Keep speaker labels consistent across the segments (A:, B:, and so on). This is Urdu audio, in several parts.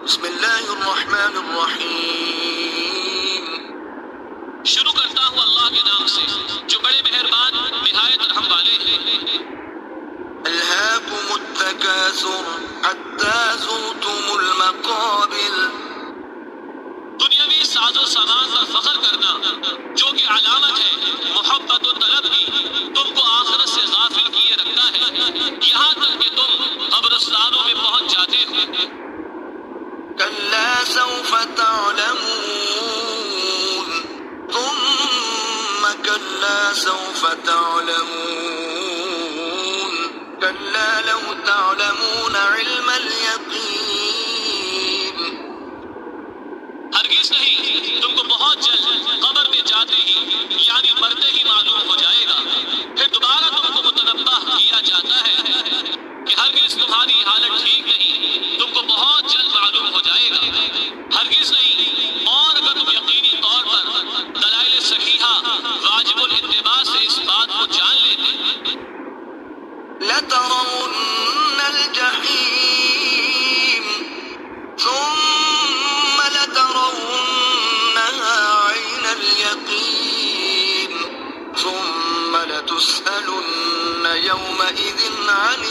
A: بسم اللہ الرحمن الرحیم۔
B: شروع کرتا ہوں اللہ کے نام سے جو بڑے مہربان نہایت رحم والے ہیں۔
A: الہاکم التکاثر حتی زرتم المقابر۔
B: دنیاوی ساز و سامان پر فخر کرنا جو کہ علامت ہے محبت و طلب کی، تم کو آخرت سے غافل کیے رکھتا ہے، یہاں تک کہ تم قبرستانوں میں پہنچ جاتے ہو۔
A: کلا سوف تعلمون ثم کلا سوف تعلمون کلا لو تعلمون علم الیقین۔
B: ہرگز نہیں، تم کو بہت جلد قبر میں جاتے ہی یعنی مرتے ہی معلوم ہو جائے گا، پھر دوبارہ تم کو متنبہ کیا جاتا ہے کہ ہرگز تمہاری حالت ٹھیک نہیں، تم کو بہت جلد معلوم ہو جائے گا، ہرگز نہیں۔ اور اگر تم یقینی طور پر دلائل صحیحہ واجب الاتباع سے اس بات کو جان لیتے
A: لترون الجحیم ثم لترونها عین الیقین ثم لتسألن یومئذ عن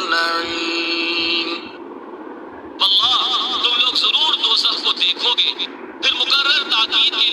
A: النعیم۔
B: واللہ تم لوگ ضرور دوزخ کو دیکھو گے، پھر مقرر تاکید کے